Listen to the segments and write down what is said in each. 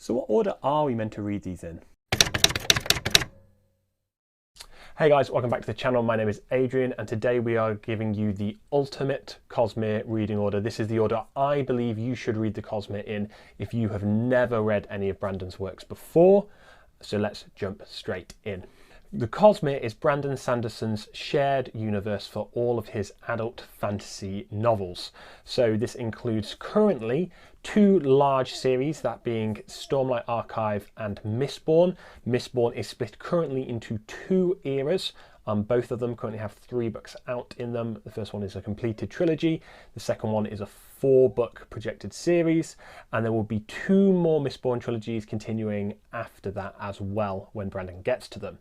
So what order are we meant to read these in? Hey guys, welcome back to the channel. My name is Adrian and today we are giving you the ultimate Cosmere reading order. This is the order I believe you should read the Cosmere in if you have never read any of Brandon's works before. So let's jump straight in. The Cosmere is Brandon Sanderson's shared universe for all of his adult fantasy novels. So this includes currently two large series, that being Stormlight Archive and Mistborn. Mistborn is split currently into two eras. Both of them currently have 3 books out in them. The first one is a completed trilogy. The second one is a 4-book projected series. And there will be 2 more Mistborn trilogies continuing after that as well when Brandon gets to them.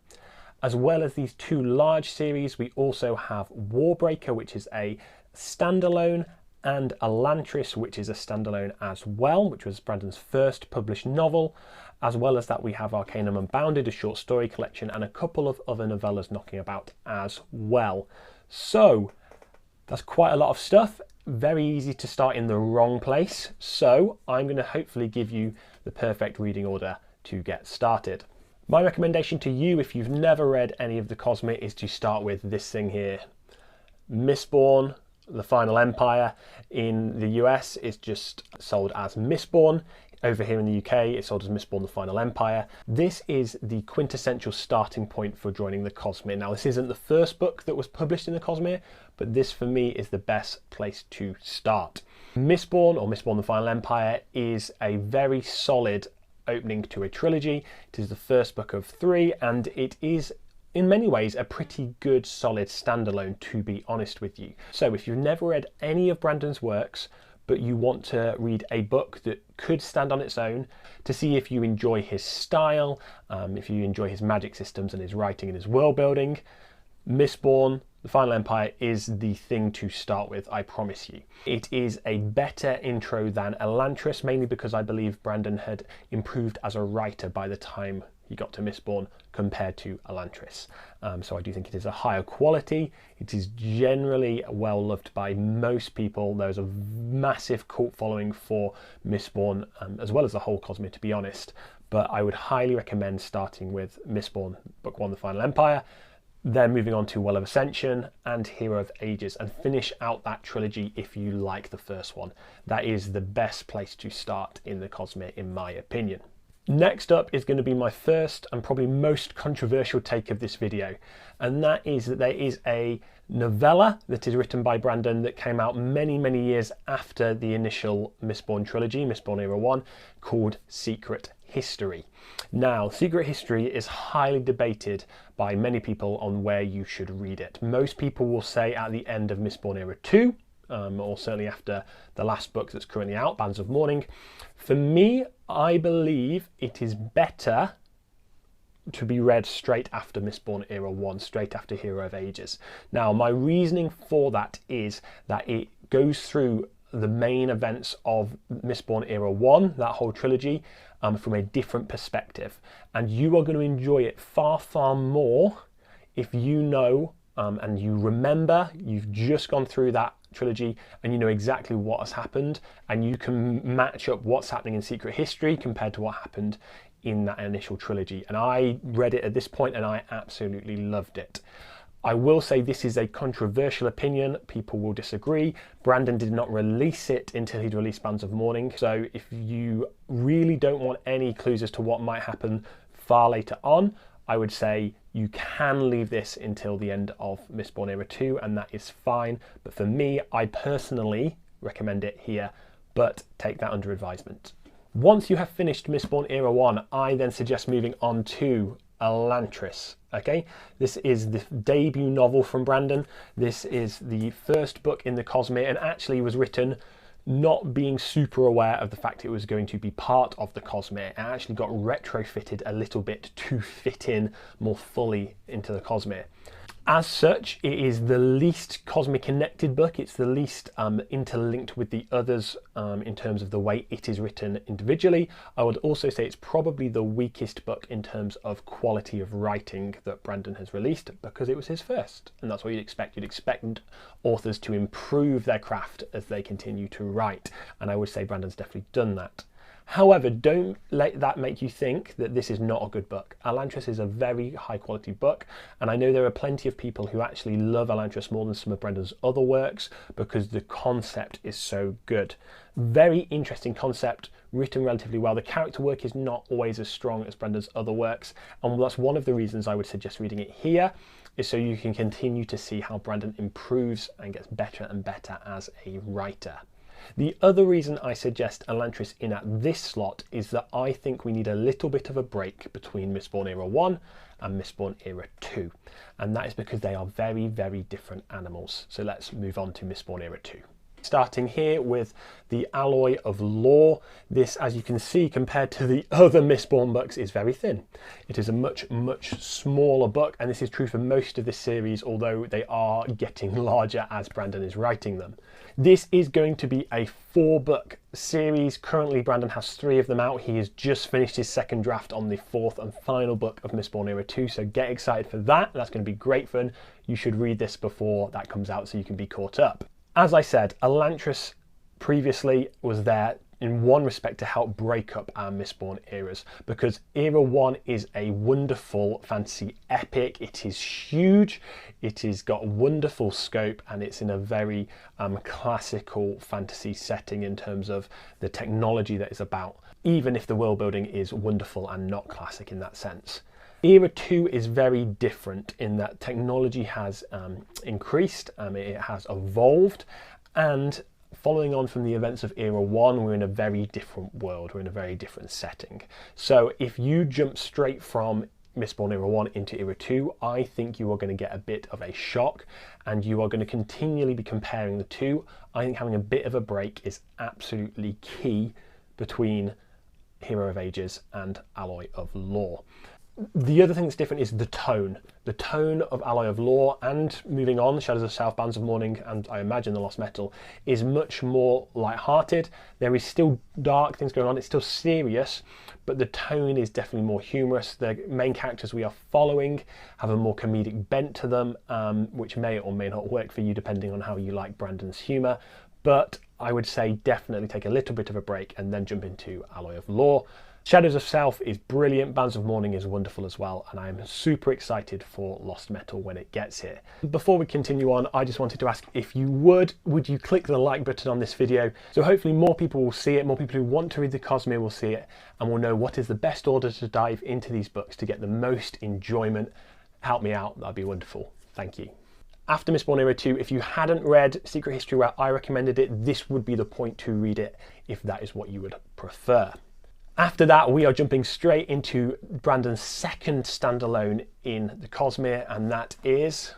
As well as these 2 large series, we also have Warbreaker, which is a standalone, and Elantris, which is a standalone as well, which was Brandon's first published novel. As well as that, we have Arcanum Unbounded, a short story collection, and a couple of other novellas knocking about as well. So that's quite a lot of stuff. Very easy to start in the wrong place. So I'm going to hopefully give you the perfect reading order to get started. My recommendation to you, if you've never read any of the Cosmere, is to start with this thing here. Mistborn, The Final Empire. In the US, it's just sold as Mistborn. Over here in the UK, it's sold as Mistborn, The Final Empire. This is the quintessential starting point for joining the Cosmere. Now, this isn't the first book that was published in the Cosmere, but this for me is the best place to start. Mistborn, or Mistborn, The Final Empire, is a very solid opening to a trilogy. It is the first book of 3, and it is in many ways a pretty good solid standalone, to be honest with you. So if you've never read any of Brandon's works but you want to read a book that could stand on its own, to see if you enjoy his style, if you enjoy his magic systems and his writing and his world building, Mistborn, The Final Empire is the thing to start with, I promise you. It is a better intro than Elantris, mainly because I believe Brandon had improved as a writer by the time he got to Mistborn compared to Elantris. So I do think it is a higher quality. It is generally well loved by most people. There's a massive cult following for Mistborn, as well as the whole Cosmere, to be honest. But I would highly recommend starting with Mistborn, Book 1, The Final Empire, then moving on to Well of Ascension and Hero of Ages, and finish out that trilogy if you like the first one. That is the best place to start in the Cosmere, in my opinion. Next up is going to be my first and probably most controversial take of this video, and that is that there is a novella that is written by Brandon that came out many years after the initial Mistborn trilogy, Mistborn Era 1, called Secret History. Now, Secret History is highly debated by many people on where you should read it. Most people will say at the end of Mistborn Era 2, or certainly after the last book that's currently out, Bands of Mourning. For me, I believe it is better to be read straight after Mistborn Era 1, straight after Hero of Ages. Now, my reasoning for that is that it goes through the main events of Mistborn Era 1, that whole trilogy, from a different perspective. And you are going to enjoy it far more if you know and you remember you've just gone through that trilogy and you know exactly what has happened, and you can match up what's happening in Secret History compared to what happened in that initial trilogy. And I read it at this point and I absolutely loved it. I will say this is a controversial opinion. People will disagree. Brandon did not release it until he'd released Bands of Mourning. So if you really don't want any clues as to what might happen far later on, I would say you can leave this until the end of Mistborn Era 2, and that is fine. But for me, I personally recommend it here, but take that under advisement. Once you have finished Mistborn Era 1, I then suggest moving on to Elantris. Okay, this is the debut novel from Brandon. This is the first book in the Cosmere, and actually was written not being super aware of the fact it was going to be part of the Cosmere. It actually got retrofitted a little bit to fit in more fully into the Cosmere. As such, it is the least Cosmere connected book. It's the least interlinked with the others in terms of the way it is written individually. I would also say it's probably the weakest book in terms of quality of writing that Brandon has released, because it was his first. And that's what you'd expect. You'd expect authors to improve their craft as they continue to write. And I would say Brandon's definitely done that. However, don't let that make you think that this is not a good book. Elantris is a very high quality book, and I know there are plenty of people who actually love Elantris more than some of Brandon's other works because the concept is so good. Very interesting concept, written relatively well. The character work is not always as strong as Brandon's other works, and that's one of the reasons I would suggest reading it here, is so you can continue to see how Brandon improves and gets better and better as a writer. The other reason I suggest Elantris in at this slot is that I think we need a little bit of a break between Mistborn Era 1 and Mistborn Era 2. And that is because they are very, very different animals. So let's move on to Mistborn Era 2. Starting here with the Alloy of Law. This, as you can see, compared to the other Mistborn books, is very thin. It is a much, much smaller book, and this is true for most of this series, although they are getting larger as Brandon is writing them. This is going to be a 4-book series. Currently, Brandon has 3 of them out. He has just finished his second draft on the 4th and final book of Mistborn Era 2, so get excited for that. That's going to be great fun. You should read this before that comes out so you can be caught up. As I said, Elantris previously was there in one respect to help break up our Mistborn eras, because Era 1 is a wonderful fantasy epic. It is huge, it has got wonderful scope, and it's in a very classical fantasy setting in terms of the technology that is about, even if the world building is wonderful and not classic in that sense. Era 2 is very different in that technology has increased, it has evolved, and following on from the events of Era 1, we're in a very different world, we're in a very different setting. So if you jump straight from Mistborn Era 1 into Era 2, I think you are going to get a bit of a shock, and you are going to continually be comparing the two. I think having a bit of a break is absolutely key between Hero of Ages and Alloy of Law. The other thing that's different is the tone. The tone of Alloy of Law and moving on, Shadows of South, Bands of Mourning, and I imagine The Lost Metal, is much more light-hearted. There is still dark things going on, it's still serious, but the tone is definitely more humorous. The main characters we are following have a more comedic bent to them, which may or may not work for you depending on how you like Brandon's humour. But I would say definitely take a little bit of a break and then jump into Alloy of Law. Shadows of South is brilliant, Bands of Mourning is wonderful as well, and I'm super excited for Lost Metal when it gets here. Before we continue on, I just wanted to ask if you would you click the like button on this video, so hopefully more people will see it, more people who want to read the Cosmere will see it, and will know what is the best order to dive into these books to get the most enjoyment. Help me out, that'd be wonderful. Thank you. After Mistborn Era 2, if you hadn't read Secret History where I recommended it, this would be the point to read it if that is what you would prefer. After that, we are jumping straight into Brandon's second standalone in the Cosmere, and that is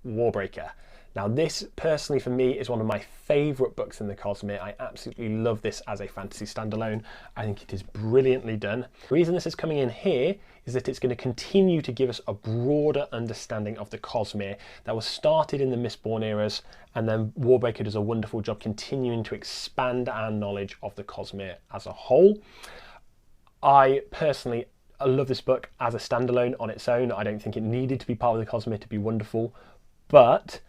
Warbreaker. Now this, personally for me, is one of my favourite books in the Cosmere. I absolutely love this as a fantasy standalone. I think it is brilliantly done. The reason this is coming in here is that it's going to continue to give us a broader understanding of the Cosmere that was started in the Mistborn eras, and then Warbreaker does a wonderful job continuing to expand our knowledge of the Cosmere as a whole. I personally love this book as a standalone on its own. I don't think it needed to be part of the Cosmere to be wonderful, but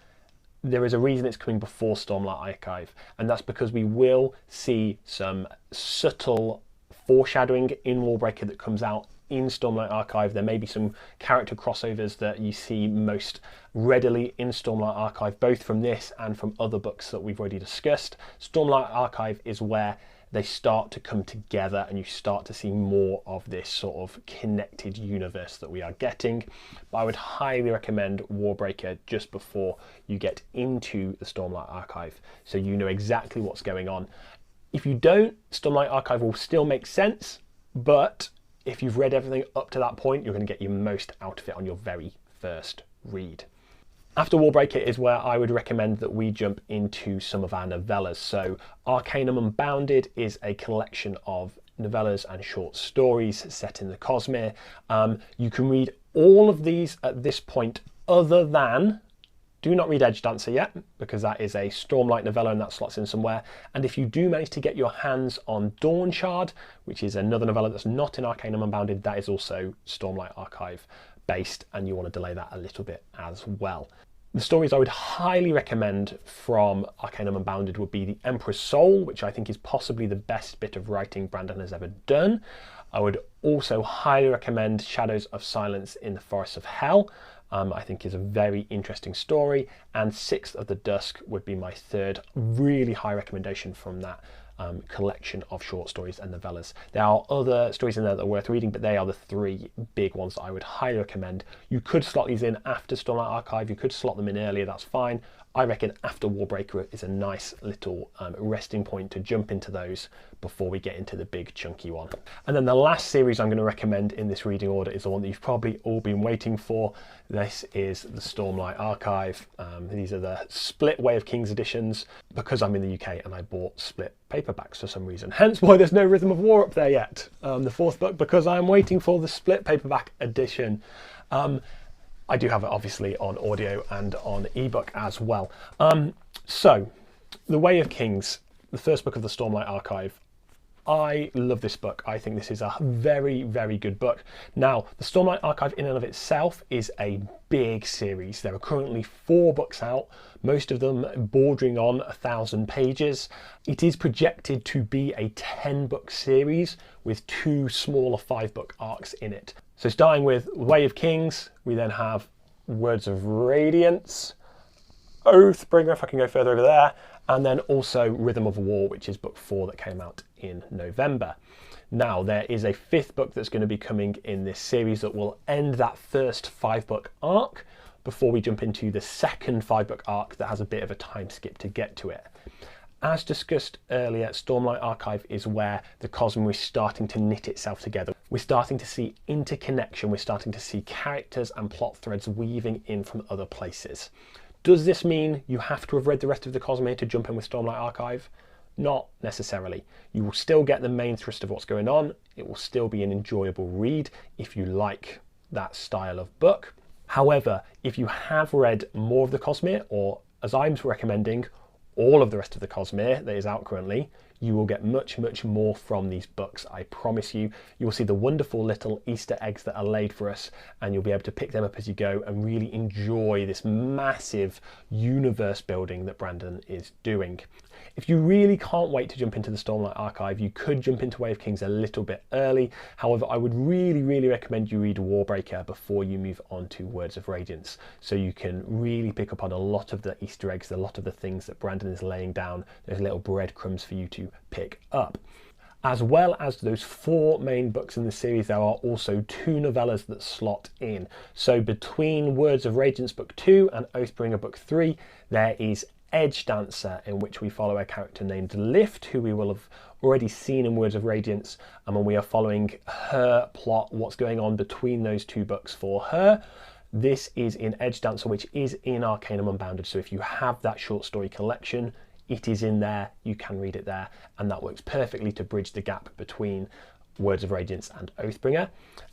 there is a reason it's coming before Stormlight Archive, and that's because we will see some subtle foreshadowing in Warbreaker that comes out in Stormlight Archive. There may be some character crossovers that you see most readily in Stormlight Archive, both from this and from other books that we've already discussed. Stormlight Archive is where they start to come together and you start to see more of this sort of connected universe that we are getting. But I would highly recommend Warbreaker just before you get into the Stormlight Archive, so you know exactly what's going on. If you don't, Stormlight Archive will still make sense, but if you've read everything up to that point, you're going to get your most out of it on your very first read. After Warbreaker is where I would recommend that we jump into some of our novellas. So Arcanum Unbounded is a collection of novellas and short stories set in the Cosmere. You can read all of these at this point, other than, do not read Edge Dancer yet, because that is a Stormlight novella and that slots in somewhere. And if you do manage to get your hands on Dawnshard, which is another novella that's not in Arcanum Unbounded, that is also Stormlight Archive based, and you want to delay that a little bit as well. The stories I would highly recommend from Arcanum Unbounded would be The Emperor's Soul, which I think is possibly the best bit of writing Brandon has ever done. I would also highly recommend Shadows of Silence in the Forests of Hell. I think is a very interesting story, and Sixth of the Dusk would be my third really high recommendation from that collection of short stories and novellas. There are other stories in there that are worth reading, but they are the three big ones that I would highly recommend. You could slot these in after Stormlight Archive, you could slot them in earlier, that's fine. I reckon after Warbreaker is a nice little resting point to jump into those before we get into the big chunky one. And then the last series I'm going to recommend in this reading order is the one that you've probably all been waiting for. This is the Stormlight Archive. These are the split Way of Kings editions, because I'm in the UK and I bought split paperbacks for some reason. Hence why there's no Rhythm of War up there yet. The fourth book, because I'm waiting for the split paperback edition. I do have it obviously on audio and on ebook as well. So, The Way of Kings, the first book of the Stormlight Archive. I love this book. I think this is a very, very good book. Now, the Stormlight Archive in and of itself is a big series. There are currently 4 books out, most of them bordering on 1,000 pages. It is projected to be a 10-book series with 2 smaller 5-book arcs in it. So starting with Way of Kings, we then have Words of Radiance, Oathbringer, if I can go further over there, and then also Rhythm of War, which is book 4 that came out in November. Now, there is a 5th book that's going to be coming in this series that will end that first 5-book arc before we jump into the second 5-book arc that has a bit of a time skip to get to it. As discussed earlier, Stormlight Archive is where the Cosmere is starting to knit itself together. We're starting to see interconnection, we're starting to see characters and plot threads weaving in from other places. Does this mean you have to have read the rest of the Cosmere to jump in with Stormlight Archive? Not necessarily. You will still get the main thrust of what's going on. It will still be an enjoyable read if you like that style of book. However, if you have read more of the Cosmere, or as I'm recommending, all of the rest of the Cosmere that is out currently, you will get much, much more from these books. I promise you. You will see the wonderful little Easter eggs that are laid for us, and you'll be able to pick them up as you go and really enjoy this massive universe building that Brandon is doing. If you really can't wait to jump into the Stormlight Archive, you could jump into Way of Kings a little bit early. However, I would really, really recommend you read Warbreaker before you move on to Words of Radiance, so you can really pick up on a lot of the Easter eggs, a lot of the things that Brandon is laying down, those little breadcrumbs for you to pick up. As well as those 4 main books in the series, there are also 2 novellas that slot in. So between Words of Radiance book 2 and Oathbringer book 3, there is Edge Dancer, in which we follow a character named Lift, who we will have already seen in Words of Radiance, and when we are following her plot, what's going on between those 2 books for her. This is in Edge Dancer, which is in Arcanum Unbounded, so if you have that short story collection, it is in there, you can read it there, and that works perfectly to bridge the gap between Words of Radiance and Oathbringer.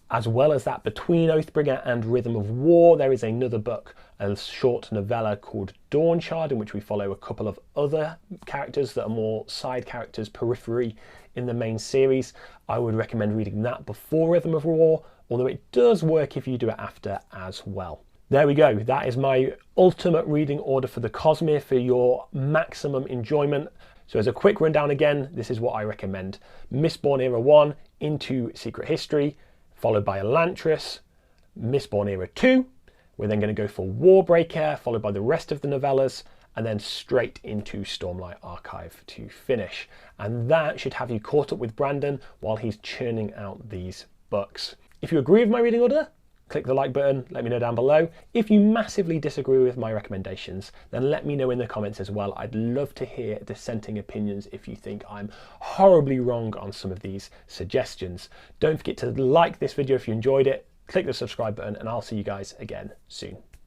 As well as that, between Oathbringer and Rhythm of War, there is another book, a short novella called Dawnshard, in which we follow a couple of other characters that are more side characters, periphery in the main series. I would recommend reading that before Rhythm of War, although it does work if you do it after as well. There we go. That is my ultimate reading order for the Cosmere for your maximum enjoyment. So as a quick rundown again, this is what I recommend. Mistborn Era 1 into Secret History, followed by Elantris, Mistborn Era 2. We're then going to go for Warbreaker, followed by the rest of the novellas, and then straight into Stormlight Archive to finish. And that should have you caught up with Brandon while he's churning out these books. If you agree with my reading order, click the like button, let me know down below. If you massively disagree with my recommendations, then let me know in the comments as well. I'd love to hear dissenting opinions if you think I'm horribly wrong on some of these suggestions. Don't forget to like this video if you enjoyed it, click the subscribe button, and I'll see you guys again soon.